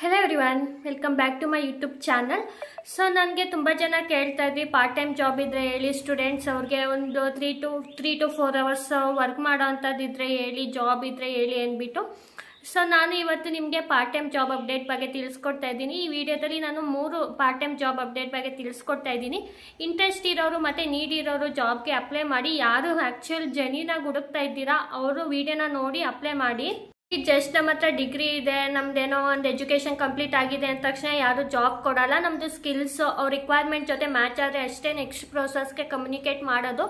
Hello everyone, welcome back to my YouTube channel. So ನನಗೆ ತುಂಬಾ ಜನ ಕೇಳ್ತಾ ಇದ್ವಿ ಪಾರ್ಟ್ ಟೈಮ್ ಜಾಬ್ ಇದ್ರೆ ಹೇಳಿ, ಸ್ಟೂಡೆಂಟ್ಸ್ ಅವ್ರಿಗೆ ಒಂದು 3 to 4 hours ವರ್ಕ್ ಮಾಡೋ ಅಂತದಿದ್ರೆ ಹೇಳಿ, ಜಾಬ್ ಇದ್ರೆ ಹೇಳಿ ಅಂದ್ಬಿಟ್ಟು. ಸೊ ನಾನು ಇವತ್ತು ನಿಮಗೆ ಪಾರ್ಟ್ ಟೈಮ್ ಜಾಬ್ ಅಪ್ಡೇಟ್ ಬಗ್ಗೆ ತಿಳಿಸ್ಕೊಡ್ತಾ ಇದ್ದೀನಿ. ಈ ವಿಡಿಯೋದಲ್ಲಿ ನಾನು 3 ಪಾರ್ಟ್ ಟೈಮ್ ಜಾಬ್ ಅಪ್ಡೇಟ್ ಬಗ್ಗೆ ತಿಳಿಸ್ಕೊಡ್ತಾ ಇದ್ದೀನಿ. ಇಂಟ್ರೆಸ್ಟ್ ಇರೋರು ಮತ್ತೆ ನೀಡ್ ಇರೋರು ಜಾಬ್ಗೆ ಅಪ್ಲೈ ಮಾಡಿ. ಯಾರು ಆಕ್ಚುಯಲ್ ಜೆನ್ಯೂನಾಗಿ ಹುಡುಕ್ತಾ ಇದ್ದೀರಾ ಅವರು ವಿಡಿಯೋನ ನೋಡಿ ಅಪ್ಲೈ ಮಾಡಿ. ಜಸ್ಟ್ ನಮ್ಮ ಹತ್ರ ಡಿಗ್ರಿ ಇದೆ, ನಮ್ದೇನೋ ಒಂದು ಎಜುಕೇಶನ್ ಕಂಪ್ಲೀಟ್ ಆಗಿದೆ ಅಂದ ತಕ್ಷಣ ಯಾರು ಜಾಬ್ ಕೊಡಲ್ಲ. ನಮ್ದು ಸ್ಕಿಲ್ಸ್ ಅವ್ರ ರಿಕ್ವೈರ್ಮೆಂಟ್ ಜೊತೆ ಮ್ಯಾಚ್ ಆದರೆ ಅಷ್ಟೇ ನೆಕ್ಸ್ಟ್ ಪ್ರೋಸೆಸ್ಗೆ ಕಮ್ಯುನಿಕೇಟ್ ಮಾಡೋದು.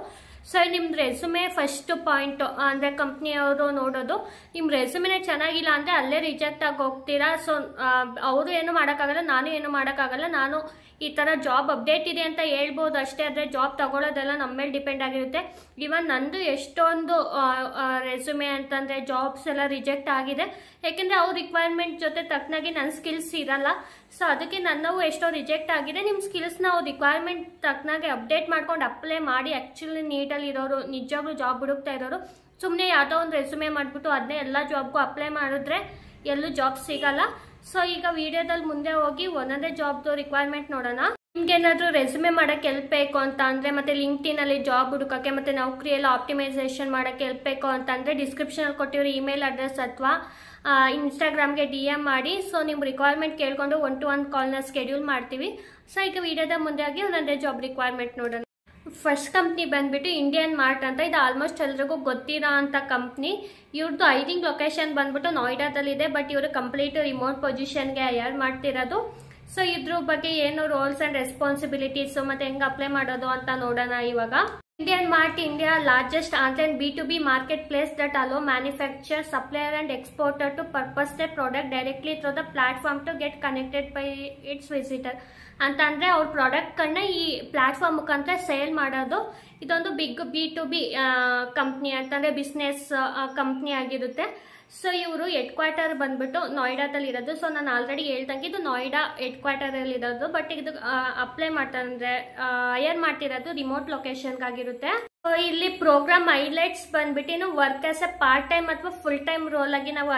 ಸೊ ನಿಮ್ದು ರೆಸ್ಯೂಮೆ ಫಸ್ಟ್ ಪಾಯಿಂಟ್ ಅಂದರೆ ಕಂಪ್ನಿಯವರು ನೋಡೋದು. ನಿಮ್ಮ ರೆಸ್ಯೂಮೆನೇ ಚೆನ್ನಾಗಿಲ್ಲ ಅಂದರೆ ಅಲ್ಲೇ ರಿಜೆಕ್ಟ್ ಆಗಿ ಹೋಗ್ತೀರಾ. ಸೊ ಅವರು ಏನು ಮಾಡೋಕ್ಕಾಗಲ್ಲ, ನಾನು ಏನು ಮಾಡೋಕ್ಕಾಗಲ್ಲ. ನಾನು ಈ ಥರ ಜಾಬ್ ಅಪ್ಡೇಟ್ ಇದೆ ಅಂತ ಹೇಳ್ಬೋದು ಅಷ್ಟೇ, ಆದರೆ ಜಾಬ್ ತಗೊಳ್ಳೋದೆಲ್ಲ ನಮ್ಮ ಮೇಲೆ ಡಿಪೆಂಡ್ ಆಗಿರುತ್ತೆ. ಇವನ್ ನಂದು ಎಷ್ಟೊಂದು ರೆಸ್ಯೂಮೆ ಅಂತಂದರೆ ಜಾಬ್ಸ್ ಎಲ್ಲ ರಿಜೆಕ್ಟ್ ಆಗಿದೆ, ಯಾಕೆಂದರೆ ಅವ್ರ ರಿಕ್ವೈರ್ಮೆಂಟ್ ಜೊತೆ ತಕ್ಕನಾಗಿ ನನ್ನ ಸ್ಕಿಲ್ಸ್ ಇರಲ್ಲ. ಸೊ ಅದಕ್ಕೆ ನನ್ನವು ಎಷ್ಟೋ ರಿಜೆಕ್ಟ್ ಆಗಿದೆ. ನಿಮ್ಮ ಸ್ಕಿಲ್ಸ್ನ ಅವ್ರ ರಿಕ್ವೈರ್ಮೆಂಟ್ ತಕ್ಕನಾಗೆ ಅಪ್ಡೇಟ್ ಮಾಡ್ಕೊಂಡು ಅಪ್ಲೈ ಮಾಡಿ. ಆ್ಯಕ್ಚುಲಿ ನೀಡಲ್ಲಿ ಇರೋರು, ನಿಜವಾಗ್ಲೂ ಜಾಬ್ ಹುಡುಕ್ತಾ ಇರೋರು ಸುಮ್ಮನೆ ಯಾವುದೋ ಒಂದು ರೆಸ್ಯೂಮೆ ಮಾಡಿಬಿಟ್ಟು ಅದನ್ನೇ ಎಲ್ಲ ಜಾಬ್ಗೂ ಅಪ್ಲೈ ಮಾಡಿದ್ರೆ ಎಲ್ಲೂ ಜಾಬ್ ಸಿಗಲ್ಲ. ಸೊ ಈಗ ವಿಡಿಯೋದಲ್ಲಿ ಮುಂದೆ ಹೋಗಿ ಒಂದೊಂದೇ ಜಾಬ್ದು ರಿಕ್ವೈರ್ಮೆಂಟ್ ನೋಡೋಣ. ನಿಮ್ಗೆ ಏನಾದರೂ ರೆಸ್ಯೂಮೆ ಮಾಡೋಕ್ಕೆ ಹೆಲ್ಪ್ ಬೇಕು ಅಂತ ಅಂದರೆ, ಮತ್ತೆ ಲಿಂಕ್ಡ್ಇನಲ್ಲಿ ಜಾಬ್ ಹುಡುಕೋಕ್ಕೆ ಮತ್ತೆ ನೌಕರಿಯೆಲ್ಲ ಆಪ್ಟಿಮೈಸೇಷನ್ ಮಾಡೋಕ್ಕೆ ಹೆಲ್ಪ್ ಬೇಕು ಅಂತಂದರೆ ಡಿಸ್ಕ್ರಿಪ್ಷನಲ್ಲಿ ಕೊಟ್ಟಿರೋ ಇಮೇಲ್ ಅಡ್ರೆಸ್ ಅಥವಾ ಇನ್ಸ್ಟಾಗ್ರಾಮ್ಗೆ DM ಮಾಡಿ. ಸೊ ನಿಮ್ಮ ರಿಕ್ವೈರ್ಮೆಂಟ್ ಕೇಳ್ಕೊಂಡು 1-to-1 ಕಾಲ್ನ ಸ್ಕೆಡ್ಯೂಲ್ ಮಾಡ್ತೀವಿ. ಸೊ ಈಗ ವಿಡಿಯೋದ ಮುಂದೆ ಆಗಿ ಒಂದೊಂದೇ ಜಾಬ್ ರಿಕ್ವೈರ್ಮೆಂಟ್ ನೋಡೋಣ. ಫಸ್ಟ್ ಕಂಪ್ನಿ ಬಂದ್ಬಿಟ್ಟು ಇಂಡಿಯನ್ ಮಾರ್ಟ್ ಅಂತ. ಇದು ಆಲ್ಮೋಸ್ಟ್ ಎಲ್ರಿಗೂ ಗೊತ್ತಿರೋ ಅಂತ ಕಂಪ್ನಿ. ಇವ್ರದ್ದು ಐ ಥಿಂಕ್ ಲೊಕೇಶನ್ ಬಂದ್ಬಿಟ್ಟು ನೋಯ್ಡಾದಲ್ಲಿದೆ, ಬಟ್ ಇವರು ಕಂಪ್ಲೀಟ್ ರಿಮೋಟ್ ಪೊಸಿಷನ್ಗೆ ಹೈರ್ ಮಾಡ್ತಿರೋದು. ಸೊ ಇದ್ರ ಬಗ್ಗೆ ಏನು ರೋಲ್ಸ್ ಅಂಡ್ ರೆಸ್ಪಾನ್ಸಿಬಿಲಿಟೀಸ್ ಮತ್ತೆ ಹೆಂಗೆ ಅಪ್ಲೈ ಮಾಡೋದು ಅಂತ ನೋಡೋಣ ಇವಾಗ. Indian Mart India largest online B2B marketplace that allow manufacture, supplier and exporter to purpose the product directly through the platform to get connected by its visitor. ಅಂತಂದರೆ ಅವ್ರ ಪ್ರಾಡಕ್ಟ್ಗಳನ್ನ ಈ ಪ್ಲಾಟ್ಫಾರ್ಮ್ ಮುಖಾಂತರ ಸೇಲ್ ಮಾಡೋದು. ಇದೊಂದು ಬಿಗ್ B2B ಕಂಪ್ನಿ ಅಂತಂದರೆ business company ಆಗಿರುತ್ತೆ. So ಇವರು ಹೆಡ್ ಕ್ವಾರ್ಟರ್ ಬಂದ್ಬಿಟ್ಟು ನೋಯ್ಡಾದಲ್ಲಿ ಇರೋದು. ಸೊ ನಾನು ಆಲ್ರೆಡಿ ಹೇಳ್ದಂಗೆ ಇದು ನೋಯ್ಡಾ ಹೆಡ್ ಕ್ವಾರ್ಟರಲ್ಲಿ ಇರೋದು, ಬಟ್ ಇದು ಅಪ್ಲೈ ಮಾಡ್ತಾರೆ ಹೈಯರ್ ಮಾಡ್ತಿರೋದು ರಿಮೋಟ್ ಲೊಕೇಶನ್ಗಾಗಿರುತ್ತೆ. ಸೊ ಇಲ್ಲಿ ಪ್ರೋಗ್ರಾಮ್ ಹೈಲೈಟ್ಸ್ ಬಂದ್ಬಿಟ್ಟು work as A part time ಅಥವಾ ಫುಲ್ ಟೈಮ್ ರೋಲ್ ಆಗಿ ನಾವು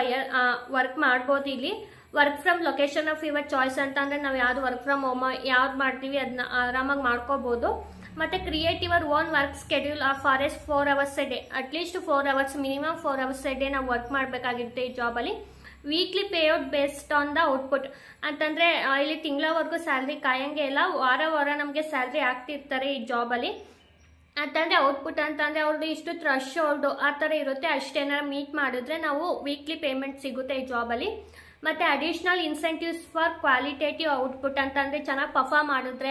ವರ್ಕ್ ಮಾಡ್ಬೋದು. ಇಲ್ಲಿ work from location of your choice ಅಂತ ಅಂದರೆ ನಾವು ಯಾವ್ದು ವರ್ಕ್ ಫ್ರಮ್ ಹೋಮ್ ಯಾವ್ದು ಮಾಡ್ತೀವಿ ಅದನ್ನ ಆರಾಮಾಗಿ ಮಾಡ್ಕೋಬಹುದು. ಮತ್ತೆ create your own work schedule for as 4 hours a day, at least 4 hours minimum 4 hours a day ನಾವು ವರ್ಕ್ ಮಾಡಬೇಕಾಗಿರುತ್ತೆ ಈ ಜಾಬಲ್ಲಿ. Weekly payout based on the output ಅಂತಂದರೆ ಇಲ್ಲಿ ತಿಂಗಳವರೆಗೂ ಸ್ಯಾಲ್ರಿ ಕಾಯಂಗೆ ಇಲ್ಲ, ವಾರ ನಮಗೆ ಸ್ಯಾಲ್ರಿ ಆಗ್ತಿರ್ತಾರೆ ಈ ಜಾಬಲ್ಲಿ. ಅಂತಂದರೆ ಔಟ್ಪುಟ್ ಅಂತಂದರೆ ಅವ್ರದ್ದು ಇಷ್ಟು ಥ್ರೆಶ್ ಹೋಲ್ಡು ಆ ಥರ ಇರುತ್ತೆ. ಅಷ್ಟೇನಾರು ಮೀಟ್ ಮಾಡಿದ್ರೆ ನಾವು ವೀಕ್ಲಿ ಪೇಮೆಂಟ್ ಸಿಗುತ್ತೆ ಈ ಜಾಬಲ್ಲಿ. ಮತ್ತು additional incentives for qualitative output ಅಂತಂದರೆ ಚೆನ್ನಾಗಿ ಪರ್ಫಾರ್ಮ್ ಮಾಡಿದ್ರೆ,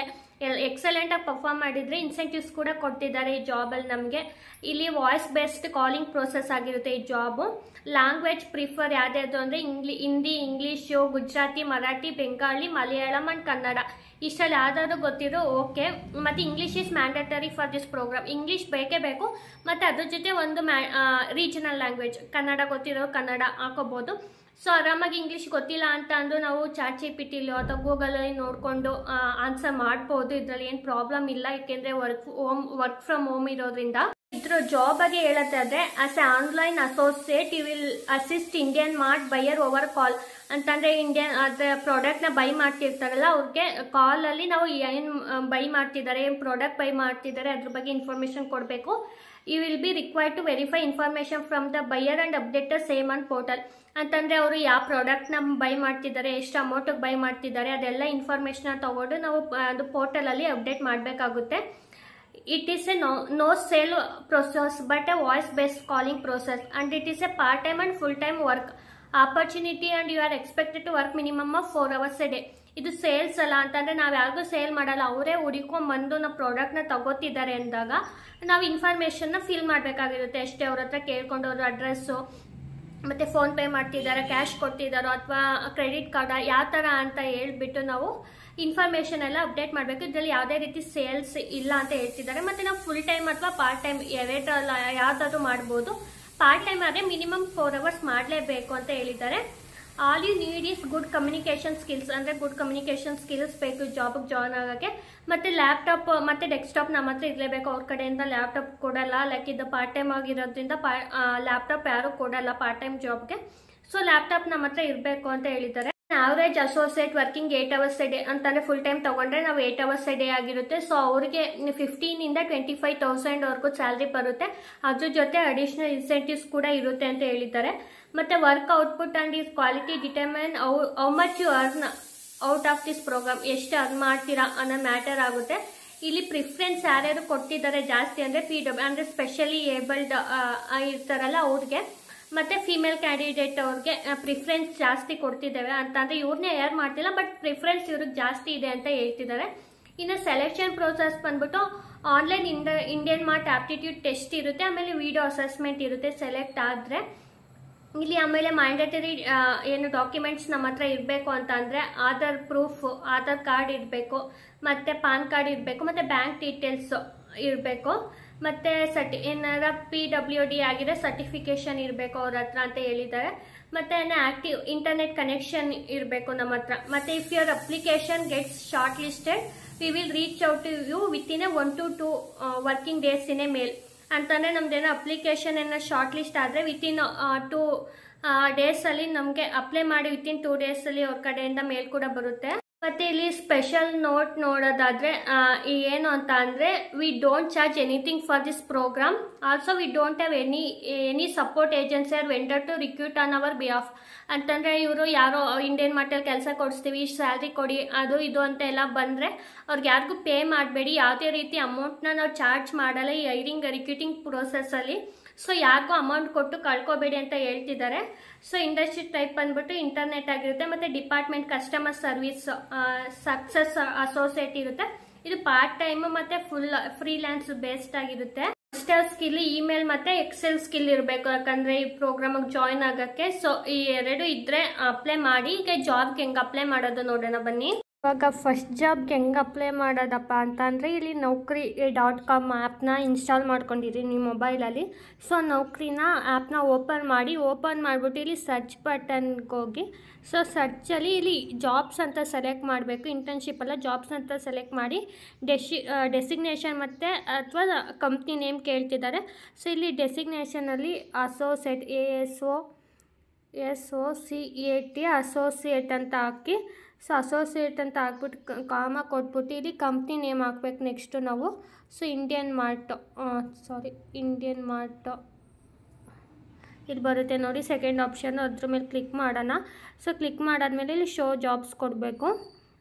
ಎಕ್ಸಲೆಂಟಾಗಿ ಪರ್ಫಾರ್ಮ್ ಮಾಡಿದರೆ ಇನ್ಸೆಂಟಿವ್ಸ್ ಕೂಡ ಕೊಡ್ತಿದ್ದಾರೆ ಈ ಜಾಬಲ್ಲಿ ನಮಗೆ. ಇಲ್ಲಿ ವಾಯ್ಸ್ ಬೇಸ್ಡ್ ಕಾಲಿಂಗ್ ಪ್ರೋಸೆಸ್ ಆಗಿರುತ್ತೆ ಈ ಜಾಬು. ಲ್ಯಾಂಗ್ವೇಜ್ ಪ್ರಿಫರ್ ಯಾವ್ದು ಅಂದರೆ ಹಿಂದಿ, ಇಂಗ್ಲೀಷು, ಗುಜರಾತಿ, ಮರಾಠಿ, ಬೆಂಗಾಳಿ, ಮಲಯಾಳಂ ಆ್ಯಂಡ್ ಕನ್ನಡ. ಇಷ್ಟಲ್ಲಿ ಯಾವ್ದಾದ್ರು ಗೊತ್ತಿರೋ ಓಕೆ. ಮತ್ತು English is mandatory for this program. English ಬೇಕೇ ಬೇಕು. ಮತ್ತು ಅದ್ರ ಜೊತೆ ಒಂದು ರೀಜನಲ್ ಲ್ಯಾಂಗ್ವೇಜ್ ಕನ್ನಡ ಗೊತ್ತಿರೋ ಕನ್ನಡ ಹಾಕೋಬೋದು. ಸೊ ಆರಾಮಾಗಿ ಇಂಗ್ಲೀಷ್ ಗೊತ್ತಿಲ್ಲ ಅಂತ ಅಂದು ನಾವು ChatGPT ಅಥವಾ ಗೂಗಲಲ್ಲಿ ನೋಡಿಕೊಂಡು ಆನ್ಸರ್ ಮಾಡ್ಬೋದು. ಇದರಲ್ಲಿ ಏನು ಪ್ರಾಬ್ಲಮ್ ಇಲ್ಲ, ಯಾಕೆಂದರೆ ವರ್ಕ್ ಫ್ರಮ್ ಹೋಮ್ ಇರೋದ್ರಿಂದ. ಇದ್ರ ಜಾಬ್ ಬಗ್ಗೆ ಹೇಳೋದಾದ್ರೆ, as a online associate you will assist Indian mart buyer over call. ಅಂತಂದರೆ ಇಂಡಿಯನ್ ಅದ್ರ ಪ್ರಾಡಕ್ಟ್ನ ಬೈ ಮಾಡ್ತಿರ್ತಾರಲ್ಲ ಅವ್ರಿಗೆ ಕಾಲಲ್ಲಿ ನಾವು ಏನು ಬೈ ಮಾಡ್ತಿದ್ದಾರೆ, ಏನು ಪ್ರಾಡಕ್ಟ್ ಬೈ ಮಾಡ್ತಿದ್ದಾರೆ ಅದ್ರ ಬಗ್ಗೆ ಇನ್ಫಾರ್ಮೇಷನ್ ಕೊಡಬೇಕು. You will be required to verify information from the buyer and update same on portal. ಅಂತಂದರೆ ಅವರು ಯಾವ ಪ್ರಾಡಕ್ಟ್ನ ಬೈ ಮಾಡ್ತಿದ್ದಾರೆ, ಎಷ್ಟು ಅಮೌಂಟಿಗೆ ಬೈ ಮಾಡ್ತಿದ್ದಾರೆ ಅದೆಲ್ಲ ಇನ್ಫಾರ್ಮೇಷನ್ನ ತಗೊಂಡು ನಾವು ಅದು ಪೋರ್ಟಲಲ್ಲಿ ಅಪ್ಡೇಟ್ ಮಾಡಬೇಕಾಗುತ್ತೆ. It is a no sale process but a voice based calling process and it is a part time and full time work opportunity and you are expected to work minimum of 4 hours a day. ಇದು sales ಅಲ್ಲ, ಅಂತಂದರೆ ನಾವು ಯಾರಿಗೂ sale ಮಾಡಲ್ಲ, ಅವರೇ ಹುಡುಕೊಂಡ್ಬಂದು ನಾವು ಪ್ರಾಡಕ್ಟ್ನ ತಗೋತಿದ್ದಾರೆ ಅಂದಾಗ ನಾವು ಇನ್ಫಾರ್ಮೇಷನ್ನ ಫಿಲ್ ಮಾಡಬೇಕಾಗಿರುತ್ತೆ ಅಷ್ಟೇ. ಅವ್ರ ಹತ್ರ ಕೇಳ್ಕೊಂಡು ಅವ್ರ ಅಡ್ರೆಸ್ಸು ಮತ್ತು ಫೋನ್ಪೇ ಮಾಡ್ತಿದ್ದಾರಾ, ಕ್ಯಾಶ್ ಕೊಡ್ತಿದ್ದಾರೋ ಅಥವಾ ಕ್ರೆಡಿಟ್ ಕಾರ್ಡ ಯಾವ ಥರ ಅಂತ ಹೇಳ್ಬಿಟ್ಟು ನಾವು ಇನ್ಫಾರ್ಮೇಷನ್ ಎಲ್ಲ ಅಪ್ಡೇಟ್ ಮಾಡಬೇಕು. ಇದರಲ್ಲಿ ಯಾವುದೇ ರೀತಿ ಸೇಲ್ಸ್ ಇಲ್ಲ ಅಂತ ಹೇಳ್ತಿದ್ದಾರೆ. ಮತ್ತು ನಾವು ಫುಲ್ ಟೈಮ್ ಅಥವಾ ಪಾರ್ಟ್ ಟೈಮ್ ಎರಡಲ್ಲ ಯಾವುದಾದ್ರೂ ಮಾಡ್ಬೋದು. ಪಾರ್ಟ್ ಟೈಮ್ ಆದರೆ ಮಿನಿಮಮ್ 4 hours ಮಾಡಲೇಬೇಕು ಅಂತ ಹೇಳಿದ್ದಾರೆ. All you need is good communication skills, ಅಂದರೆ ಗುಡ್ ಕಮ್ಯುನಿಕೇಷನ್ ಸ್ಕಿಲ್ಸ್ ಬೇಕು ಜಾಬ್ಗೆ ಜಾಯ್ನ್ ಆಗೋಕ್ಕೆ. ಮತ್ತು ಲ್ಯಾಪ್ಟಾಪ್ ಮತ್ತು ಡೆಸ್ಕ್ಟಾಪ್ ನಮ್ಮ ಹತ್ರ ಇರಲೇಬೇಕು. ಅವ್ರ ಕಡೆಯಿಂದ ಲ್ಯಾಪ್ಟಾಪ್ ಕೊಡಲ್ಲ, ಲೈಕ್ ಇದು ಪಾರ್ಟ್ ಟೈಮ್ ಆಗಿರೋದ್ರಿಂದ ಲ್ಯಾಪ್ಟಾಪ್ ಯಾರೂ ಕೊಡಲ್ಲ ಪಾರ್ಟ್ ಟೈಮ್ ಜಾಬ್ಗೆ. ಸೊ ಲ್ಯಾಪ್ಟಾಪ್ ನಮ್ಮ ಹತ್ರ ಇರಬೇಕು ಅಂತ ಹೇಳಿದ್ದಾರೆ. Average associate working 8 hours A day ಅಂತಂದರೆ ಫುಲ್ ಟೈಮ್ ತೊಗೊಂಡ್ರೆ ನಾವು 8 ಅವರ್ಸ್ ಎ ಡೇ ಆಗಿರುತ್ತೆ. ಸೊ ಅವ್ರಿಗೆ 15 ಇಂದ 25,000 ವರೆಗೂ ಸ್ಯಾಲ್ರಿ ಬರುತ್ತೆ. ಅದ್ರ ಜೊತೆ ಅಡಿಷ್ನಲ್ ಇನ್ಸೆಂಟಿವ್ಸ್ ಕೂಡ ಇರುತ್ತೆ ಅಂತ ಹೇಳಿದ್ದಾರೆ. ಮತ್ತು work output and is quality determine how much you earn out of this program, ಎಷ್ಟು ಅರ್ನ್ ಮಾಡ್ತೀರಾ ಅನ್ನೋ ಮ್ಯಾಟರ್ ಆಗುತ್ತೆ. ಇಲ್ಲಿ ಪ್ರಿಫರೆನ್ಸ್ ಯಾರ್ಯಾರು ಕೊಟ್ಟಿದ್ದಾರೆ ಜಾಸ್ತಿ ಅಂದರೆ PW ಅಂದರೆ ಸ್ಪೆಷಲಿ ಏಬಲ್ಡ್ ಇರ್ತಾರಲ್ಲ ಅವ್ರಿಗೆ, ಮತ್ತು ಫೀಮೇಲ್ ಕ್ಯಾಂಡಿಡೇಟ್ ಅವ್ರಿಗೆ ಪ್ರಿಫರೆನ್ಸ್ ಜಾಸ್ತಿ ಕೊಡ್ತಿದ್ದೇವೆ ಅಂತಂದರೆ ಇವ್ರನ್ನೇ ಯಾರು ಮಾಡ್ತಿಲ್ಲ, ಬಟ್ ಪ್ರಿಫರೆನ್ಸ್ ಇವ್ರಿಗೆ ಜಾಸ್ತಿ ಇದೆ ಅಂತ ಹೇಳ್ತಿದ್ದಾರೆ. ಇನ್ನು ಸೆಲೆಕ್ಷನ್ ಪ್ರೋಸೆಸ್ ಬಂದ್ಬಿಟ್ಟು online Indian mart aptitude test ಇರುತ್ತೆ, ಆಮೇಲೆ ವಿಡಿಯೋ ಅಸೆಸ್ಮೆಂಟ್ ಇರುತ್ತೆ ಸೆಲೆಕ್ಟ್ ಆದರೆ. ಇಲ್ಲಿ ಆಮೇಲೆ ಮ್ಯಾಂಡೇಟರಿ ಏನು ಡಾಕ್ಯುಮೆಂಟ್ಸ್ ನಮ್ಮ ಹತ್ರ ಇರಬೇಕು ಅಂತ ಅಂದರೆ ಆಧಾರ್ ಪ್ರೂಫ್, ಆಧಾರ್ ಕಾರ್ಡ್ ಇರಬೇಕು, ಮತ್ತು ಪಾನ್ ಕಾರ್ಡ್ ಇರಬೇಕು, ಮತ್ತು ಬ್ಯಾಂಕ್ ಡೀಟೇಲ್ಸು ಇರಬೇಕು, ಮತ್ತು ಏನಾರ PWD ಆಗಿರೋ ಸರ್ಟಿಫಿಕೇಷನ್ ಇರಬೇಕು ಅವ್ರ ಹತ್ರ ಅಂತ ಹೇಳಿದ್ದಾರೆ. ಮತ್ತು ಆ್ಯಕ್ಟಿವ್ ಇಂಟರ್ನೆಟ್ ಕನೆಕ್ಷನ್ ಇರಬೇಕು ನಮ್ಮ ಹತ್ರ. ಮತ್ತು if your application gets short listed we will reach out to you within 1 to 2 working days in a mail ಅಂತಂದರೆ ನಮ್ದೇನೋ ಅಪ್ಲಿಕೇಶನ್ ಏನೋ ಶಾರ್ಟ್ ಲಿಸ್ಟ್ ಆದರೆ ವಿತಿನ್ 2 ಡೇಸಲ್ಲಿ ನಮಗೆ ಅಪ್ಲೈ ಮಾಡಿ ವಿತಿನ್ 2 ಡೇಸಲ್ಲಿ ಅವ್ರ ಕಡೆಯಿಂದ ಮೇಲ್ ಕೂಡ ಬರುತ್ತೆ. ಮತ್ತು ಇಲ್ಲಿ ಸ್ಪೆಷಲ್ ನೋಟ್ ನೋಡೋದಾದರೆ ಏನು ಅಂತ ಅಂದರೆ we don't charge anything for this program. Also we don't have any support agency or vendor to recruit on our behalf ಅಂತಂದರೆ ಇವರು ಯಾರೋ ಇಂಡಿಯನ್ ಮಾರ್ಟಲ್ಲಿ ಕೆಲಸ ಕೊಡಿಸ್ತೀವಿ, ಇಷ್ಟು ಸ್ಯಾಲ್ರಿ ಕೊಡಿ, ಅದು ಇದು ಅಂತ ಎಲ್ಲ ಬಂದರೆ ಅವ್ರಿಗೆ ಯಾರಿಗೂ ಪೇ ಮಾಡಬೇಡಿ, ಯಾವುದೇ ರೀತಿ ಅಮೌಂಟ್ನ ನಾವು ಚಾರ್ಜ್ ಮಾಡಲ್ಲ ಈ ಹೈರಿಂಗ್ ರಿಕ್ರೂಟಿಂಗ್ ಪ್ರೋಸೆಸ್ಸಲ್ಲಿ. ಸೊ ಯಾರಿಗೂ ಅಮೌಂಟ್ ಕೊಟ್ಟು ಕಳ್ಕೊಬೇಡಿ ಅಂತ ಹೇಳ್ತಿದ್ದಾರೆ. ಸೊ ಇಂಡಸ್ಟ್ರಿ ಟೈಪ್ ಬಂದ್ಬಿಟ್ಟು ಇಂಟರ್ನೆಟ್ ಆಗಿರುತ್ತೆ, ಮತ್ತು department customer service success associate ಇರುತ್ತೆ. ಇದು ಪಾರ್ಟ್ ಟೈಮ್ ಮತ್ತು ಫುಲ್ ಫ್ರೀಲ್ಯಾನ್ಸ್ ಬೇಸ್ಡ್ ಆಗಿರುತ್ತೆ. ಮಾಸ್ಟರ್ ಸ್ಕಿಲ್, ಇಮೇಲ್ ಮತ್ತು ಎಕ್ಸೆಲ್ ಸ್ಕಿಲ್ ಇರಬೇಕು ಯಾಕಂದರೆ ಈ ಪ್ರೋಗ್ರಾಮಿಗೆ ಜಾಯ್ನ್ ಆಗೋಕ್ಕೆ. ಸೊ ಈ ಎರಡು ಇದ್ದರೆ ಅಪ್ಲೈ ಮಾಡಿ. ಈಗ ಜಾಬ್ಗೆ ಹೆಂಗೆ ಅಪ್ಲೈ ಮಾಡೋದು ನೋಡೋಣ ಬನ್ನಿ. ಇವಾಗ ಫಸ್ಟ್ ಜಾಬ್ಗೆ ಹೆಂಗೆ ಅಪ್ಲೈ ಮಾಡೋದಪ್ಪ ಅಂತಂದರೆ ಇಲ್ಲಿ Naukri.com ಆ್ಯಪ್ನ ಇನ್ಸ್ಟಾಲ್ ಮಾಡ್ಕೊಂಡಿರಿ ನಿಮ್ಮ ಮೊಬೈಲಲ್ಲಿ. ಸೊ ನೌಕ್ರಿನ ಆ್ಯಪ್ನ ಓಪನ್ ಮಾಡಿಬಿಟ್ಟು ಇಲ್ಲಿ ಸರ್ಚ್ ಬಟನ್ಗೆ ಹೋಗಿ. ಸೊ ಸರ್ಚಲ್ಲಿ ಇಲ್ಲಿ ಜಾಬ್ಸ್ ಅಂತ ಸೆಲೆಕ್ಟ್ ಮಾಡಬೇಕು, ಇಂಟರ್ನ್ಶಿಪ್ ಅಲ್ಲ ಜಾಬ್ಸ್ ಅಂತ ಸೆಲೆಕ್ಟ್ ಮಾಡಿ ಡೆಸಿಗ್ನೇಷನ್ ಮತ್ತು ಅಥವಾ ಕಂಪ್ನಿ ನೇಮ್ ಕೇಳ್ತಿದ್ದಾರೆ. ಸೊ ಇಲ್ಲಿ ಡೆಸಿಗ್ನೇಷನಲ್ಲಿ ಅಸೋಸಿಯೇಟ್ ASOCIAT ಅಸೋಸಿಯೇಟ್ ಅಂತ ಹಾಕಿ. ಸೊ ಅಸೋಸಿಯೇಟ್ ಅಂತ ಹಾಕ್ಬಿಟ್ಟು ಕಾಮ ಕೊಟ್ಬಿಟ್ಟು ಇಲ್ಲಿ ಕಂಪ್ನಿ ನೇಮ್ ಹಾಕ್ಬೇಕು. ನೆಕ್ಸ್ಟು ನಾವು ಇಂಡಿಯನ್ ಮಾರ್ಟ್ ಇಲ್ಲಿ ಬರುತ್ತೆ ನೋಡಿ ಸೆಕೆಂಡ್ ಆಪ್ಷನ್, ಅದ್ರ ಮೇಲೆ ಕ್ಲಿಕ್ ಮಾಡೋಣ. ಸೊ ಕ್ಲಿಕ್ ಮಾಡಾದ್ಮೇಲೆ ಇಲ್ಲಿ ಶೋ ಜಾಬ್ಸ್ ಕೊಡಬೇಕು.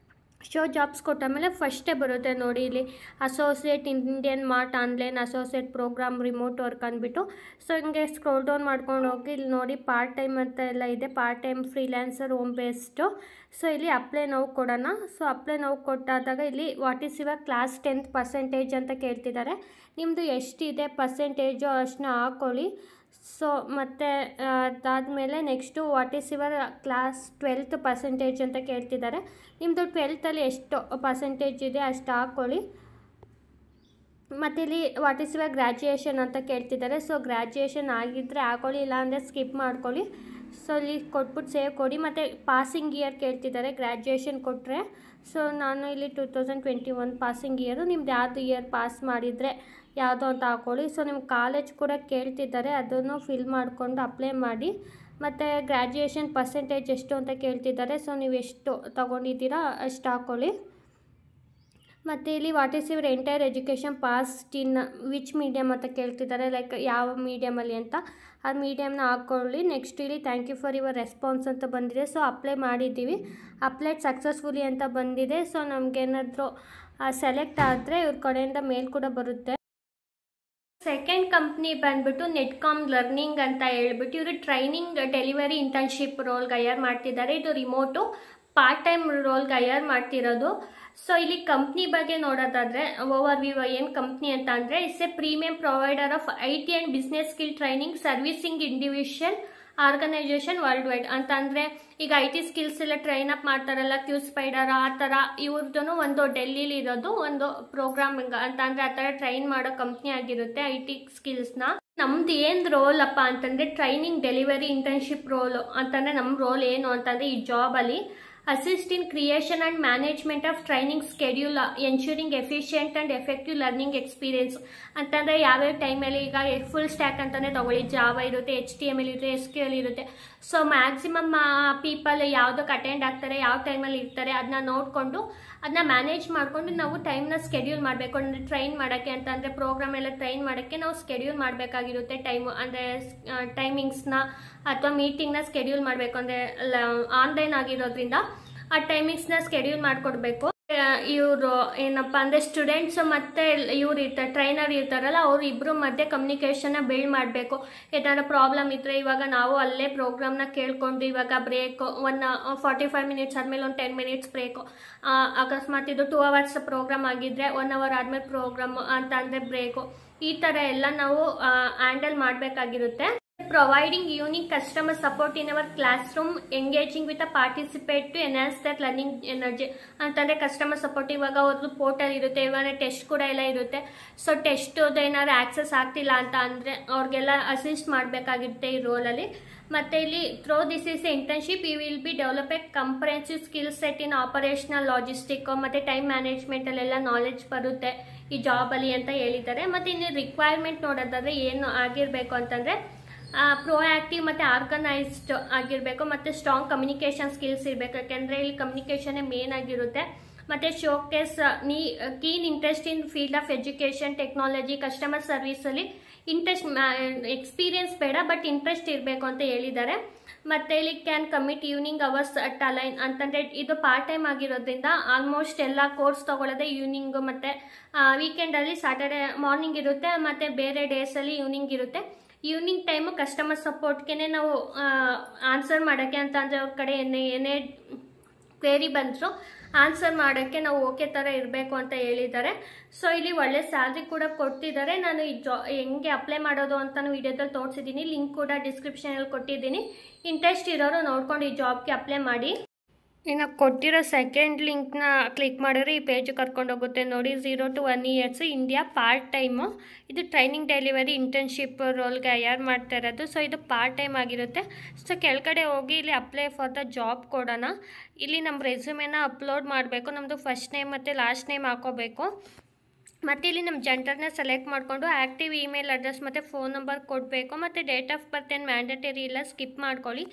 ಶೋ ಜಾಬ್ಸ್ ಕೊಟ್ಟಾದ್ಮೇಲೆ ಫಸ್ಟೇ ಬರುತ್ತೆ ನೋಡಿ ಇಲ್ಲಿ associate Indian Mart online associate program remote work ಅಂದ್ಬಿಟ್ಟು. ಸೊ ಹಿಂಗೆ ಸ್ಕ್ರೋಲ್ ಡೌನ್ ಮಾಡ್ಕೊಂಡು ಹೋಗಿ ಇಲ್ಲಿ ನೋಡಿ ಪಾರ್ಟ್ ಟೈಮ್ ಅಂತ ಎಲ್ಲ ಇದೆ, part time freelancer home based. So ಇಲ್ಲಿ ಅಪ್ಲೈ ನಾವು ಕೊಡೋಣ. ಸೊ ಅಪ್ಲೈ ನಾವು ಕೊಟ್ಟಾದಾಗ ಇಲ್ಲಿ what is your class 10th percentage ಅಂತ ಕೇಳ್ತಿದ್ದಾರೆ. ನಿಮ್ಮದು ಎಷ್ಟಿದೆ ಪರ್ಸೆಂಟೇಜು ಅಷ್ಟನ್ನ ಹಾಕ್ಕೊಳ್ಳಿ. ಸೊ ಮತ್ತು ಅದಾದಮೇಲೆ next what is your class 12th percentage ಅಂತ ಕೇಳ್ತಿದ್ದಾರೆ. ನಿಮ್ಮದು 12th ಎಷ್ಟು ಪರ್ಸೆಂಟೇಜ್ ಇದೆ ಅಷ್ಟು ಹಾಕ್ಕೊಳ್ಳಿ. ಮತ್ತು ಇಲ್ಲಿ ವಾಟ್ ಈಸ್ ಯುವರ್ ಗ್ರ್ಯಾಜುಯೇಷನ್ ಅಂತ ಕೇಳ್ತಿದ್ದಾರೆ. ಸೊ ಗ್ರ್ಯಾಜುಯೇಷನ್ ಆಗಿದ್ದರೆ ಹಾಕ್ಕೊಳ್ಳಿ, ಇಲ್ಲಾಂದರೆ ಸ್ಕಿಪ್ ಮಾಡ್ಕೊಳ್ಳಿ. ಸೊ ಇಲ್ಲಿ ಕೊಟ್ಬಿಟ್ಟು ಸೇವ್ ಕೊಡಿ. ಮತ್ತು ಪಾಸಿಂಗ್ ಇಯರ್ ಕೇಳ್ತಿದ್ದಾರೆ ಗ್ರ್ಯಾಜುಯೇಷನ್ ಕೊಟ್ಟರೆ. ಸೊ ನಾನು ಇಲ್ಲಿ 2021 ಪಾಸಿಂಗ್ ಇಯರು, ನಿಮ್ದು ಯಾವುದು ಇಯರ್ ಪಾಸ್ ಮಾಡಿದರೆ ಯಾವುದೋ ಅಂತ ಹಾಕ್ಕೊಳ್ಳಿ. ಸೊ ನಿಮ್ಮ ಕಾಲೇಜ್ ಕೂಡ ಕೇಳ್ತಿದ್ದಾರೆ, ಅದನ್ನು ಫಿಲ್ ಮಾಡಿಕೊಂಡು ಅಪ್ಲೈ ಮಾಡಿ. ಮತ್ತು ಗ್ರ್ಯಾಜುಯೇಷನ್ ಪರ್ಸೆಂಟೇಜ್ ಎಷ್ಟು ಅಂತ ಕೇಳ್ತಿದ್ದಾರೆ. ಸೊ ನೀವು ಎಷ್ಟು ತೊಗೊಂಡಿದ್ದೀರಾ ಅಷ್ಟು ಹಾಕ್ಕೊಳ್ಳಿ. ಮತ್ತು ಇಲ್ಲಿ what is your entire education past in which medium ಅಂತ ಕೇಳ್ತಿದ್ದಾರೆ, ಲೈಕ್ ಯಾವ ಮೀಡಿಯಮಲ್ಲಿ ಅಂತ ಆ ಮೀಡಿಯಮ್ನ ಹಾಕ್ಕೊಳ್ಳಿ. ನೆಕ್ಸ್ಟ್ ಇಲ್ಲಿ thank you for your response ಅಂತ ಬಂದಿದೆ. ಸೊ ಅಪ್ಲೈ ಮಾಡಿದ್ದೀವಿ, ಅಪ್ಲೈಡ್ ಸಕ್ಸಸ್ಫುಲಿ ಅಂತ ಬಂದಿದೆ. ಸೊ ನಮಗೇನಾದರೂ ಸೆಲೆಕ್ಟ್ ಆದರೆ ಇವ್ರ ಕಡೆಯಿಂದ ಮೇಲ್ ಕೂಡ ಬರುತ್ತೆ. ಸೆಕೆಂಡ್ ಕಂಪ್ನಿ ಬಂದ್ಬಿಟ್ಟು ನೆಟ್ಕಾಮ್ ಲರ್ನಿಂಗ್ ಅಂತ ಹೇಳ್ಬಿಟ್ಟು ಇವರು ಟ್ರೈನಿಂಗ್ ಡೆಲಿವರಿ ಇಂಟರ್ನ್ಶಿಪ್ ರೋಲ್ಗೆ ಹೈಯರ್ ಮಾಡ್ತಿದ್ದಾರೆ. ಇದು ರಿಮೋಟು ಪಾರ್ಟ್ ಟೈಮ್ ರೋಲ್ಗೆ ಹೈಯರ್ ಮಾಡ್ತಿರೋದು. ಸೊ ಇಲ್ಲಿ ಕಂಪ್ನಿ ಬಗ್ಗೆ ನೋಡೋದಾದರೆ ಓವರ್ ವ್ಯೂ ಏನು ಕಂಪ್ನಿ ಅಂತ ಅಂದರೆ it's a premium provider of IT and business skill training servicing individual organisation worldwide ಅಂತ. ಅಂದರೆ ಈಗ IT ಸ್ಕಿಲ್ಸ್ ಎಲ್ಲ ಟ್ರೈನ್ ಅಪ್ ಮಾಡ್ತಾರಲ್ಲ ಕ್ಯೂಸ್ಪೈಡರ್ ಆ ಥರ ಇವ್ರದ್ದು ಒಂದು ಡೆಲ್ಲಿಲಿ ಇರೋದು ಒಂದು ಪ್ರೋಗ್ರಾಮಿಂಗ್ ಅಂತ ಅಂದರೆ ಆ ಥರ ಟ್ರೈನ್ ಮಾಡೋ ಕಂಪ್ನಿ ಆಗಿರುತ್ತೆ IT ಸ್ಕಿಲ್ಸ್ನ. ನಮ್ದು ಏನು ರೋಲ್ ಅಪ್ಪ ಅಂತಂದರೆ ಟ್ರೈನಿಂಗ್ ಡೆಲಿವರಿ ಇಂಟರ್ನ್ಶಿಪ್ ರೋಲು ಅಂತಂದರೆ ನಮ್ಮ ರೋಲ್ ಏನು ಅಂತಂದರೆ ಈ ಜಾಬಲ್ಲಿ assist in creation and management of training schedule, ensuring efficient and effective learning experience. ಅಂತಂದರೆ ಯಾವ್ಯಾವ ಟೈಮಲ್ಲಿ ಈಗ ಫುಲ್ ಸ್ಟ್ಯಾಕ್ ಅಂತಲೇ ತಗೊಳ್ಳಿ, ಜಾವ ಇರುತ್ತೆ, HTML ಇರುತ್ತೆ, SQL ಇರುತ್ತೆ. ಸೊ ಮ್ಯಾಕ್ಸಿಮಮ್ ಪೀಪಲ್ ಯಾವುದಕ್ಕೆ ಅಟೆಂಡ್ ಆಗ್ತಾರೆ, ಯಾವ ಟೈಮಲ್ಲಿ ಇರ್ತಾರೆ ಅದನ್ನ ನೋಡಿಕೊಂಡು ಅದನ್ನ ಮ್ಯಾನೇಜ್ ಮಾಡಿಕೊಂಡು ನಾವು ಟೈಮ್ನ ಸ್ಕೆಡ್ಯೂಲ್ ಮಾಡಬೇಕು. ಅಂದರೆ ಟ್ರೈನ್ ಮಾಡೋಕ್ಕೆ ಅಂತಂದರೆ ಪ್ರೋಗ್ರಾಮ್ ಎಲ್ಲ ಟ್ರೈನ್ ಮಾಡೋಕ್ಕೆ ನಾವು ಸ್ಕೆಡ್ಯೂಲ್ ಮಾಡಬೇಕಾಗಿರುತ್ತೆ. ಅಂದರೆ ಟೈಮಿಂಗ್ಸ್ನ ಅಥವಾ ಮೀಟಿಂಗ್ನ ಸ್ಕೆಡ್ಯೂಲ್ ಮಾಡಬೇಕು. ಅಂದರೆ ಆನ್ಲೈನ್ ಆಗಿರೋದ್ರಿಂದ ಆ ಟೈಮಿಂಗ್ಸ್ನ ಸ್ಕೆಡ್ಯೂಲ್ ಮಾಡಿಕೊಡ್ಬೇಕು. ಇವರು ಏನಪ್ಪ ಅಂದರೆ ಸ್ಟೂಡೆಂಟ್ಸ್ ಮತ್ತು ಇವ್ರು ಇರ್ತಾರೆ, ಟ್ರೈನರ್ ಇರ್ತಾರಲ್ಲ, ಅವ್ರು ಇಬ್ಬರು ಮಧ್ಯೆ ಕಮ್ಯುನಿಕೇಷನ್ನ ಬಿಲ್ಡ್ ಮಾಡಬೇಕು. ಏನಾದ್ರು ಪ್ರಾಬ್ಲಮ್ ಇದ್ದರೆ ಇವಾಗ ನಾವು ಅಲ್ಲೇ ಪ್ರೋಗ್ರಾಮ್ನ ಕೇಳಿಕೊಂಡು ಇವಾಗ ಬ್ರೇಕು 45 ಮಿನಿಟ್ಸ್ ಆದಮೇಲೆ ಒಂದು 10 ಮಿನಿಟ್ಸ್ ಬ್ರೇಕು, ಅಕಸ್ಮಾತ್ ಇದು 2 ಅವರ್ಸ್ ಪ್ರೋಗ್ರಾಮ್ ಆಗಿದ್ದರೆ 1 ಅವರ್ ಆದಮೇಲೆ ಪ್ರೋಗ್ರಾಮ್ ಅಂತ ಅಂದರೆ ಬ್ರೇಕು, ಈ ಥರ ಎಲ್ಲ ನಾವು handle ಮಾಡಬೇಕಾಗಿರುತ್ತೆ. Providing unique customer support in our classroom, engaging with a participant to enhance that learning energy. ಅಂತಂದರೆ ಕಸ್ಟಮರ್ ಸಪೋರ್ಟ್ ಇವಾಗ ಅವ್ರದ್ದು ಪೋರ್ಟಲ್ ಇರುತ್ತೆ, ಇವಾಗ ಟೆಸ್ಟ್ ಕೂಡ ಎಲ್ಲ ಇರುತ್ತೆ. ಸೊ ಟೆಸ್ಟ್ ಏನಾದ್ರು ಆಕ್ಸೆಸ್ ಆಗ್ತಿಲ್ಲ ಅಂತ ಅಂದರೆ ಅವ್ರಿಗೆಲ್ಲ ಅಸಿಸ್ಟ್ ಮಾಡಬೇಕಾಗಿರುತ್ತೆ ಈ ರೋಲಲ್ಲಿ. ಮತ್ತು ಇಲ್ಲಿ through this is internship you will be develop a comprehensive skill set in operational logistic ಮತ್ತು ಟೈಮ್ ಮ್ಯಾನೇಜ್ಮೆಂಟಲ್ಲೆಲ್ಲ ನಾಲೆಡ್ಜ್ ಬರುತ್ತೆ ಈ ಜಾಬಲ್ಲಿ ಅಂತ ಹೇಳಿದ್ದಾರೆ. ಮತ್ತು ಇನ್ನು ರಿಕ್ವೈರ್ಮೆಂಟ್ ನೋಡೋದಾದರೆ ಏನು ಆಗಿರಬೇಕು ಅಂತಂದರೆ ಪ್ರೋಆಕ್ಟಿವ್ ಮತ್ತು ಆರ್ಗನೈಸ್ಡ್ ಆಗಿರಬೇಕು, ಮತ್ತು ಸ್ಟ್ರಾಂಗ್ ಕಮ್ಯುನಿಕೇಷನ್ ಸ್ಕಿಲ್ಸ್ ಇರಬೇಕು. ಯಾಕೆಂದರೆ ಇಲ್ಲಿ ಕಮ್ಯುನಿಕೇಷನ್ನೇ ಮೇನ್ ಆಗಿರುತ್ತೆ. ಮತ್ತು showcase keen interest in field of education, technology, customer ಸರ್ವಿಸಲ್ಲಿ ಇಂಟ್ರೆಸ್ಟ್, ಎಕ್ಸ್ಪೀರಿಯನ್ಸ್ ಬೇಡ ಬಟ್ ಇಂಟ್ರೆಸ್ಟ್ ಇರಬೇಕು ಅಂತ ಹೇಳಿದ್ದಾರೆ. ಮತ್ತು ಇಲ್ಲಿ can commit evening hours at align ಅಂತಂದರೆ ಇದು ಪಾರ್ಟ್ ಟೈಮ್ ಆಗಿರೋದ್ರಿಂದ ಆಲ್ಮೋಸ್ಟ್ ಎಲ್ಲ ಕೋರ್ಸ್ ತೊಗೊಳ್ಳೋದೇ ಈವ್ನಿಂಗು, ಮತ್ತು ವೀಕೆಂಡಲ್ಲಿ ಸ್ಯಾಟರ್ಡೆ ಮಾರ್ನಿಂಗ್ ಇರುತ್ತೆ, ಮತ್ತು ಬೇರೆ ಡೇಸಲ್ಲಿ ಈವ್ನಿಂಗ್ ಇರುತ್ತೆ. ಈವ್ನಿಂಗ್ ಟೈಮು ಕಸ್ಟಮರ್ ಸಪೋರ್ಟ್ಗೆ ನಾವು ಆನ್ಸರ್ ಮಾಡೋಕ್ಕೆ ಅಂತ ಅಂದರೆ ಅವ್ರ ಕಡೆ ಏನೇ ಕ್ವೇರಿ ಬಂದರೂ ಆನ್ಸರ್ ಮಾಡೋಕ್ಕೆ ನಾವು ಓಕೆ ಥರ ಇರಬೇಕು ಅಂತ ಹೇಳಿದ್ದಾರೆ. ಸೊ ಇಲ್ಲಿ ಒಳ್ಳೆ ಸ್ಯಾಲ್ರಿ ಕೂಡ ಕೊಡ್ತಿದ್ದಾರೆ. ನಾನು ಈ ಹೆಂಗೆ ಅಪ್ಲೈ ಮಾಡೋದು ಅಂತಲೂ ವಿಡಿಯೋದಲ್ಲಿ ತೋರಿಸಿದ್ದೀನಿ, ಲಿಂಕ್ ಕೂಡ ಡಿಸ್ಕ್ರಿಪ್ಷನಲ್ಲಿ ಕೊಟ್ಟಿದ್ದೀನಿ. ಇಂಟ್ರೆಸ್ಟ್ ಇರೋರು ನೋಡ್ಕೊಂಡು ಈ ಜಾಬ್ಗೆ ಅಪ್ಲೈ ಮಾಡಿ. ಇನ್ನು ಕೊಟ್ಟಿರೋ ಸೆಕೆಂಡ್ ಲಿಂಕ್ನ ಕ್ಲಿಕ್ ಮಾಡಿದ್ರೆ ಈ ಪೇಜ್ ಕರ್ಕೊಂಡೋಗುತ್ತೆ ನೋಡಿ. 0 to 1 years India part time. ಇದು ಟ್ರೈನಿಂಗ್ ಡೆಲಿವರಿ ಇಂಟರ್ನ್ಶಿಪ್ ರೋಲ್ಗೆ ಹೈಯರ್ ಮಾಡ್ತಾ ಇರೋದು. ಸೊ ಇದು ಪಾರ್ಟ್ ಟೈಮ್ ಆಗಿರುತ್ತೆ. ಸೊ ಕೆಳಗಡೆ ಹೋಗಿ ಇಲ್ಲಿ ಅಪ್ಲೈ ಫಾರ್ ದ ಜಾಬ್ ಕೊಡೋಣ. ಇಲ್ಲಿ ನಮ್ಮ ರೆಸ್ಯೂಮೆನ ಅಪ್ಲೋಡ್ ಮಾಡಬೇಕು. ನಮ್ಮದು ಫಸ್ಟ್ ನೇಮ್ ಮತ್ತು ಲಾಸ್ಟ್ ನೇಮ್ ಹಾಕೋಬೇಕು. ಮತ್ತು ಇಲ್ಲಿ ನಮ್ಮ ಜೆಂಡರ್ನ ಸೆಲೆಕ್ಟ್ ಮಾಡಿಕೊಂಡು ಆ್ಯಕ್ಟಿವ್ ಇಮೇಲ್ ಅಡ್ರೆಸ್ ಮತ್ತು ಫೋನ್ ನಂಬರ್ ಕೊಡಬೇಕು. ಮತ್ತು ಡೇಟ್ ಆಫ್ ಬರ್ತ್ ಏನು ಮ್ಯಾಂಡೇಟರಿ ಇಲ್ಲ, ಸ್ಕಿಪ್ ಮಾಡ್ಕೊಳ್ಳಿ.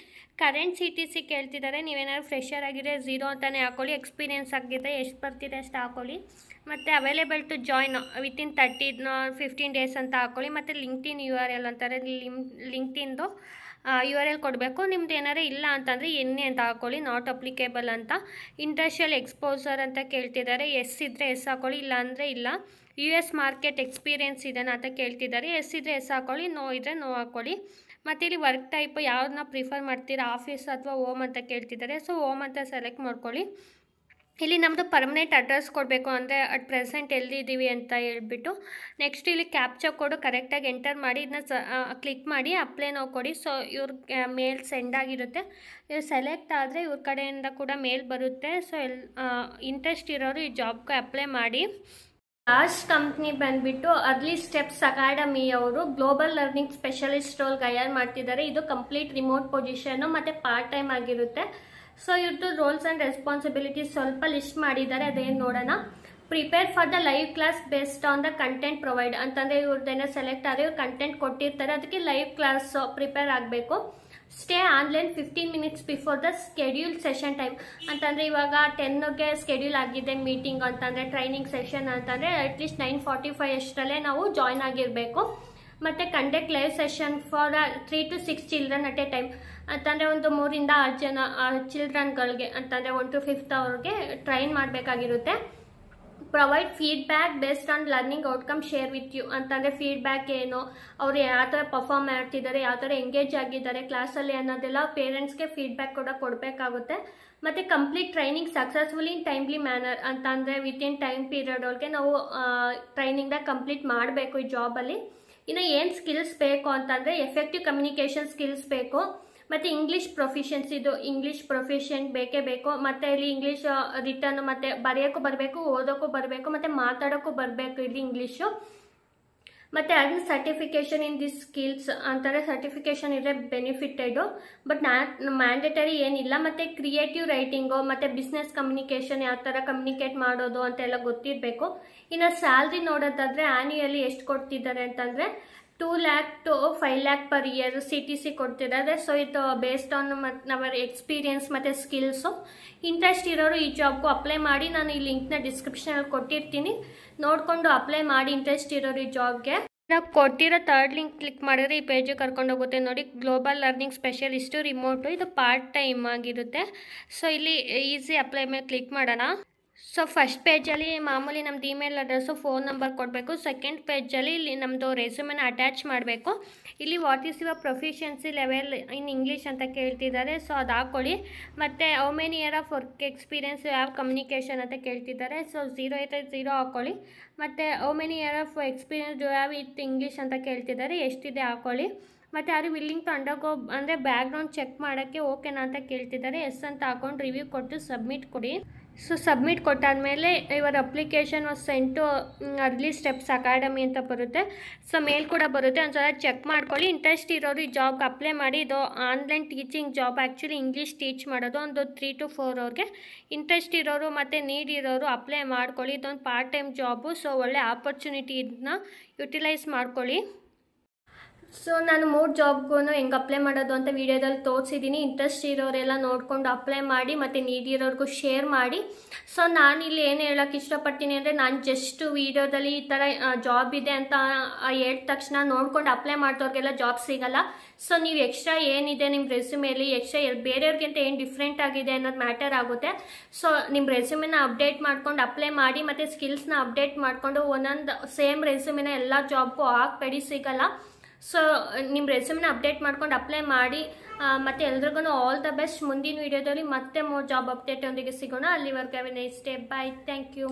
ಕರೆಂಟ್ CTC ಕೇಳ್ತಿದ್ದಾರೆ, ನೀವೇನಾದ್ರು ಫ್ರೆಷರ್ ಆಗಿದ್ರೆ 0 ಅಂತಲೇ ಹಾಕೊಳ್ಳಿ. ಎಕ್ಸ್ಪೀರಿಯನ್ಸ್ ಆಗಿದ್ರೆ ಎಷ್ಟು ಬರ್ತಿದೆ ಅಷ್ಟು ಹಾಕೊಳ್ಳಿ. ಮತ್ತು available to join within 15 days ಅಂತ ಹಾಕೊಳ್ಳಿ. ಮತ್ತು ಲಿಂಕ್ಡ್ಇನ್ URL ಅಂತಾರೆ, ಲಿಂಕ್ಡ್ಇನ್ದು URL ಕೊಡಬೇಕು. ನಿಮ್ದು ಏನಾರು ಇಲ್ಲ ಅಂತಂದರೆ ಎನ್ನಿ ಅಂತ ಹಾಕೊಳ್ಳಿ, ನಾಟ್ ಅಪ್ಲಿಕೇಬಲ್ ಅಂತ. ಇಂಡಸ್ಟ್ರಿಯಲ್ ಎಕ್ಸ್ಪೋಸರ್ ಅಂತ ಕೇಳ್ತಿದ್ದಾರೆ, ಎಸ್ ಇದ್ದರೆ ಎಸ್ ಹಾಕೊಳ್ಳಿ, ಇಲ್ಲ ಅಂದರೆ ಇಲ್ಲ. US ಮಾರ್ಕೆಟ್ ಎಕ್ಸ್ಪೀರಿಯೆನ್ಸ್ ಇದೆನಾ ಅಂತ ಕೇಳ್ತಿದ್ದಾರೆ, ಎಸ್ ಇದ್ದರೆ ಎಸ್ ಹಾಕೊಳ್ಳಿ, ನೋ ಇದ್ದರೆ ನೋ ಹಾಕೊಳ್ಳಿ. ಮತ್ತು ಇಲ್ಲಿ ವರ್ಕ್ ಟೈಪ್ ಯಾವ್ದನ್ನ ಪ್ರಿಫರ್ ಮಾಡ್ತೀರಾ, ಆಫೀಸ್ ಅಥವಾ ಹೋಮ್ ಅಂತ ಕೇಳ್ತಿದ್ದಾರೆ. ಸೊ ಹೋಮ್ ಅಂತ ಸೆಲೆಕ್ಟ್ ಮಾಡ್ಕೊಳ್ಳಿ. ಇಲ್ಲಿ ನಮ್ಮದು ಪರ್ಮನೆಂಟ್ ಅಡ್ರೆಸ್ ಕೊಡಬೇಕು, ಅಂದರೆ ಅಟ್ ಪ್ರೆಸೆಂಟ್ ಎಲ್ಲಿದ್ದೀವಿ ಅಂತ ಹೇಳ್ಬಿಟ್ಟು. ನೆಕ್ಸ್ಟ್ ಇಲ್ಲಿ ಕ್ಯಾಪ್ಚಾ ಕೋಡು ಕರೆಕ್ಟಾಗಿ ಎಂಟರ್ ಮಾಡಿ ಇದನ್ನ ಕ್ಲಿಕ್ ಮಾಡಿ ಅಪ್ಲೈ ನಾವು ಕೊಡಿ. ಸೊ ಇವ್ರಿಗೆ ಮೇಲ್ ಸೆಂಡ್ ಆಗಿರುತ್ತೆ. ಇವ್ರು ಸೆಲೆಕ್ಟ್ ಆದರೆ ಇವ್ರ ಕಡೆಯಿಂದ ಕೂಡ ಮೇಲ್ ಬರುತ್ತೆ. ಸೊ ಇಂಟ್ರೆಸ್ಟ್ ಇರೋರು ಈ ಜಾಬ್ಗೆ ಅಪ್ಲೈ ಮಾಡಿ. ಲಾಸ್ಟ್ ಕಂಪ್ನಿ ಬಂದುಬಿಟ್ಟು ಅರ್ಲಿ ಸ್ಟೆಪ್ಸ್ ಅಕಾಡೆಮಿ ಅವರು ಗ್ಲೋಬಲ್ ಲರ್ನಿಂಗ್ ಸ್ಪೆಷಲಿಸ್ಟ್ ರೋಲ್ಗೆ ಹೈಯರ್ ಮಾಡ್ತಿದ್ದಾರೆ. ಇದು ಕಂಪ್ಲೀಟ್ ರಿಮೋಟ್ ಪೊಸಿಷನ್ನು ಮತ್ತು ಪಾರ್ಟ್ ಟೈಮ್ ಆಗಿರುತ್ತೆ. ಸೊ ಇವ್ರದ್ದು ರೋಲ್ಸ್ ಆ್ಯಂಡ್ ರೆಸ್ಪಾನ್ಸಿಬಿಲಿಟೀಸ್ ಸ್ವಲ್ಪ ಲಿಸ್ಟ್ ಮಾಡಿದ್ದಾರೆ, ಅದೇನು ನೋಡೋಣ. Prepare for the live class based on the content provide ಅಂತಂದರೆ ಇವ್ರದ್ದೇನೋ ಸೆಲೆಕ್ಟ್ ಆದರೆ ಇವ್ರು ಕಂಟೆಂಟ್ ಕೊಟ್ಟಿರ್ತಾರೆ, ಅದಕ್ಕೆ ಲೈವ್ ಕ್ಲಾಸ್ ಪ್ರಿಪೇರ್ ಆಗಬೇಕು. Stay online 15 minutes before the schedule session time ಅಂತಂದರೆ ಇವಾಗ 10ಗೆ ಸ್ಕೆಡ್ಯೂಲ್ ಆಗಿದೆ ಮೀಟಿಂಗ್ ಅಂತಂದರೆ ಟ್ರೈನಿಂಗ್ ಸೆಷನ್ ಅಂತಂದರೆ ಅಟ್ಲೀಸ್ಟ್ 9:45 ಅಷ್ಟರಲ್ಲೇ ನಾವು ಜಾಯ್ನ್ ಆಗಿರಬೇಕು. ಮತ್ತು conduct live session for 3 to 6 children at A time ಅಂತಂದರೆ ಒಂದು 3 ಇಂದ 6 ಜನ ಚಿಲ್ಡ್ರನ್ಗಳಿಗೆ ಅಂತಂದರೆ 1 to 5th ಅವ್ರಿಗೆ ಟ್ರೈನ್ ಮಾಡಬೇಕಾಗಿರುತ್ತೆ. Provide feedback based on learning outcome share with you ಅಂತಂದರೆ ಫೀಡ್ಬ್ಯಾಕ್ ಏನು, ಅವರು ಯಾವ ಥರ ಪರ್ಫಾರ್ಮ್ ಮಾಡ್ತಿದ್ದಾರೆ, ಯಾವ ಥರ ಎಂಗೇಜ್ ಆಗಿದ್ದಾರೆ ಕ್ಲಾಸಲ್ಲಿ ಅನ್ನೋದೆಲ್ಲ ಪೇರೆಂಟ್ಸ್ಗೆ ಫೀಡ್ಬ್ಯಾಕ್ ಕೂಡ ಕೊಡಬೇಕಾಗುತ್ತೆ. ಮತ್ತು ಕಂಪ್ಲೀಟ್ ಟ್ರೈನಿಂಗ್ ಸಕ್ಸಸ್ಫುಲಿ ಇನ್ ಟೈಮ್ಲಿ ಮ್ಯಾನರ್ ಅಂತಂದರೆ ವಿತಿನ್ ಟೈಮ್ ಪೀರಿಯಡ್ ಒಳಗೆ ನಾವು ಟ್ರೈನಿಂಗ್ನ ಕಂಪ್ಲೀಟ್ ಮಾಡಬೇಕು ಈ ಜಾಬಲ್ಲಿ. ಇನ್ನು ಏನು ಸ್ಕಿಲ್ಸ್ ಬೇಕು ಅಂತಂದರೆ ಎಫೆಕ್ಟಿವ್ ಕಮ್ಯುನಿಕೇಷನ್ ಸ್ಕಿಲ್ಸ್ ಬೇಕು, ಮತ್ತು ಇಂಗ್ಲೀಷ್ ಪ್ರೊಫಿಷಿಯನ್ಸಿ, ಇದು ಇಂಗ್ಲೀಷ್ ಪ್ರೊಫಿಷಿಯಂಟ್ ಬೇಕೇ ಬೇಕು. ಮತ್ತು ಇಲ್ಲಿ ಇಂಗ್ಲೀಷ್ ರಿಟರ್ನ್ ಮತ್ತು ಬರೆಯೋಕ್ಕೂ ಬರಬೇಕು, ಓದೋಕ್ಕೂ ಬರಬೇಕು, ಮತ್ತು ಮಾತಾಡೋಕ್ಕೂ ಬರಬೇಕು ಇಲ್ಲಿ ಇಂಗ್ಲೀಷು. ಮತ್ತು ಅದು ಸರ್ಟಿಫಿಕೇಷನ್ ಇನ್ ದಿಸ್ ಸ್ಕಿಲ್ಸ್ ಅಂತಾರೆ. ಸರ್ಟಿಫಿಕೇಷನ್ ಇದ್ರೆ ಬೆನಿಫಿಟೆಡು, ಬಟ್ ಮ್ಯಾಂಡೇಟರಿ ಏನಿಲ್ಲ. ಮತ್ತು ಕ್ರಿಯೇಟಿವ್ ರೈಟಿಂಗು ಮತ್ತು ಬಿಸ್ನೆಸ್ ಕಮ್ಯುನಿಕೇಷನ್ ಯಾವ ಥರ ಕಮ್ಯುನಿಕೇಟ್ ಮಾಡೋದು ಅಂತೆಲ್ಲ ಗೊತ್ತಿರಬೇಕು. ಇನ್ನು ಸ್ಯಾಲ್ರಿ ನೋಡೋದಾದರೆ ಆ್ಯನ್ಯುಯಲಿ ಎಷ್ಟು ಕೊಡ್ತಿದ್ದಾರೆ ಅಂತಂದರೆ 2 lakh to 5 lakh per year CTC ಕೊಡ್ತಿದ್ದಾರೆ. ಸೊ ಇದು ಬೇಸ್ಡ್ ಆನ್ ಅವರ್ ಎಕ್ಸ್ಪೀರಿಯನ್ಸ್ ಮತ್ತು ಸ್ಕಿಲ್ಸು. ಇಂಟ್ರೆಸ್ಟ್ ಇರೋರು ಈ ಜಾಬ್ಗೂ ಅಪ್ಲೈ ಮಾಡಿ. ನಾನು ಈ ಲಿಂಕ್ನ ಡಿಸ್ಕ್ರಿಪ್ಷನಲ್ಲಿ ಕೊಟ್ಟಿರ್ತೀನಿ, ನೋಡಿಕೊಂಡು ಅಪ್ಲೈ ಮಾಡಿ ಇಂಟ್ರೆಸ್ಟ್ ಇರೋರು ಈ ಜಾಬ್ಗೆ. ನಾವು ಕೊಟ್ಟಿರೋ 3rd ಲಿಂಕ್ ಕ್ಲಿಕ್ ಮಾಡಿದ್ರೆ ಈ ಪೇಜಿಗೆ ಕರ್ಕೊಂಡು ಹೋಗುತ್ತೆ ನೋಡಿ. ಗ್ಲೋಬಲ್ ಲರ್ನಿಂಗ್ ಸ್ಪೆಷಲಿಸ್ಟು ರಿಮೋಟು, ಇದು ಪಾರ್ಟ್ ಟೈಮ್ ಆಗಿರುತ್ತೆ. ಸೊ ಇಲ್ಲಿ ಈಸಿ ಅಪ್ಲೈ ಮೇಲೆ ಕ್ಲಿಕ್ ಮಾಡೋಣ. ಸೊ ಫಸ್ಟ್ ಪೇಜಲ್ಲಿ ಮಾಮೂಲಿ ನಮ್ಮದು ಇಮೇಲ್ ಅಡ್ರೆಸ್ಸು, ಫೋನ್ ನಂಬರ್ ಕೊಡಬೇಕು. ಸೆಕೆಂಡ್ ಪೇಜಲ್ಲಿ ಇಲ್ಲಿ ನಮ್ಮದು ರೆಸ್ಯೂಮೆನ ಅಟ್ಯಾಚ್ ಮಾಡಬೇಕು. ಇಲ್ಲಿ what is your proficiency level in English ಅಂತ ಕೇಳ್ತಿದ್ದಾರೆ, ಸೊ ಅದು ಹಾಕ್ಕೊಳ್ಳಿ. ಮತ್ತು how many year of work experience ಯಾವ ಕಮ್ಯುನಿಕೇಷನ್ ಅಂತ ಕೇಳ್ತಿದ್ದಾರೆ, ಸೊ 0 ಇದ್ದರೆ 0 ಹಾಕ್ಕೊಳ್ಳಿ. ಮತ್ತು how many year of experience do have with English ಅಂತ ಕೇಳ್ತಿದ್ದಾರೆ, ಎಷ್ಟಿದೆ ಹಾಕ್ಕೊಳ್ಳಿ. ಮತ್ತು ಯಾರು ವಿಲ್ಲಿಂಗ್ ಟು ಅಂಡರ್ಗೋ ಅಂದರೆ ಬ್ಯಾಕ್ಗ್ರೌಂಡ್ ಚೆಕ್ ಮಾಡೋಕ್ಕೆ ಓಕೆನಾ ಅಂತ ಕೇಳ್ತಿದ್ದಾರೆ, ಎಸ್ ಅಂತ ಹಾಕೊಂಡು ರಿವ್ಯೂ ಕೊಟ್ಟು ಸಬ್ಮಿಟ್ ಕೊಡಿ. ಸೊ ಸಬ್ಮಿಟ್ ಕೊಟ್ಟಾದಮೇಲೆ ಇವರ application was sent to Early Steps Academy ಅಂತ ಬರುತ್ತೆ. ಸೊ ಮೇಲ್ ಕೂಡ ಬರುತ್ತೆ, ಒಂದ್ಸಲ ಚೆಕ್ ಮಾಡ್ಕೊಳ್ಳಿ. ಇಂಟ್ರೆಸ್ಟ್ ಇರೋರು ಈ ಜಾಬ್ಗೆ ಅಪ್ಲೈ ಮಾಡಿ. ಇದು online teaching job, actually English teach ಮಾಡೋದು. ಒಂದು 3 to 4 ಅವ್ರಿಗೆ ಇಂಟ್ರೆಸ್ಟ್ ಇರೋರು ಮತ್ತು ನೀಡ್ ಇರೋರು ಅಪ್ಲೈ ಮಾಡ್ಕೊಳ್ಳಿ. ಇದೊಂದು ಪಾರ್ಟ್ ಟೈಮ್ ಜಾಬು, ಸೊ ಒಳ್ಳೆ ಆಪರ್ಚುನಿಟಿ ಇದನ್ನ ಯುಟಿಲೈಸ್ ಮಾಡ್ಕೊಳ್ಳಿ. ಸೊ ನಾನು 3 ಜಾಬ್ಗೂ ಹೆಂಗೆ ಅಪ್ಲೈ ಮಾಡೋದು ಅಂತ ವೀಡಿಯೋದಲ್ಲಿ ತೋರಿಸಿದ್ದೀನಿ. ಇಂಟ್ರೆಸ್ಟ್ ಇರೋರೆಲ್ಲ ನೋಡಿಕೊಂಡು ಅಪ್ಲೈ ಮಾಡಿ ಮತ್ತು ನೀಡಿರೋರ್ಗೂ ಶೇರ್ ಮಾಡಿ. ಸೊ ನಾನಿಲ್ಲಿ ಏನು ಹೇಳೋಕ್ಕೆ ಇಷ್ಟಪಡ್ತೀನಿ ಅಂದರೆ, ನಾನು ಜಸ್ಟ್ ವೀಡಿಯೋದಲ್ಲಿ ಈ ಥರ ಜಾಬ್ ಇದೆ ಅಂತ ಹೇಳಿದ ತಕ್ಷಣ ನೋಡ್ಕೊಂಡು ಅಪ್ಲೈ ಮಾಡಿದವ್ರಿಗೆಲ್ಲ ಜಾಬ್ ಸಿಗಲ್ಲ. ಸೊ ನೀವು ಎಕ್ಸ್ಟ್ರಾ ಏನಿದೆ ನಿಮ್ಮ ರೆಸ್ಯೂಮೇಲಿ, ಎಕ್ಸ್ಟ್ರಾ ಬೇರೆಯವ್ರಿಗಿಂತ ಏನು ಡಿಫ್ರೆಂಟ್ ಆಗಿದೆ ಅನ್ನೋದು ಮ್ಯಾಟರ್ ಆಗುತ್ತೆ. ಸೊ ನಿಮ್ಮ ರೆಸ್ಯೂಮೆನ ಅಪ್ಡೇಟ್ ಮಾಡ್ಕೊಂಡು ಅಪ್ಲೈ ಮಾಡಿ, ಮತ್ತು ಸ್ಕಿಲ್ಸ್ನ ಅಪ್ಡೇಟ್ ಮಾಡಿಕೊಂಡು ಒಂದೊಂದು ಸೇಮ್ ರೆಸ್ಯೂಮೆನ ಎಲ್ಲ ಜಾಬ್ಗೂ ಹಾಕಬೇಡಿ, ಸಿಗಲ್ಲ. ಸೊ ನಿಮ್ಮ ರೆಸ್ಯೂಮ್ನ ಅಪ್ಡೇಟ್ ಮಾಡ್ಕೊಂಡು ಅಪ್ಲೈ ಮಾಡಿ. ಮತ್ತು ಎಲ್ರಿಗೂ ಆಲ್ ದ ಬೆಸ್ಟ್. ಮುಂದಿನ ವೀಡಿಯೋದಲ್ಲಿ ಮತ್ತೆ 3 ಜಾಬ್ ಅಪ್ಡೇಟ್ ಒಂದಿಗೆ ಸಿಗೋಣ. ಅಲ್ಲಿವರೆಗೂ have a nice day. Bye. Thank you.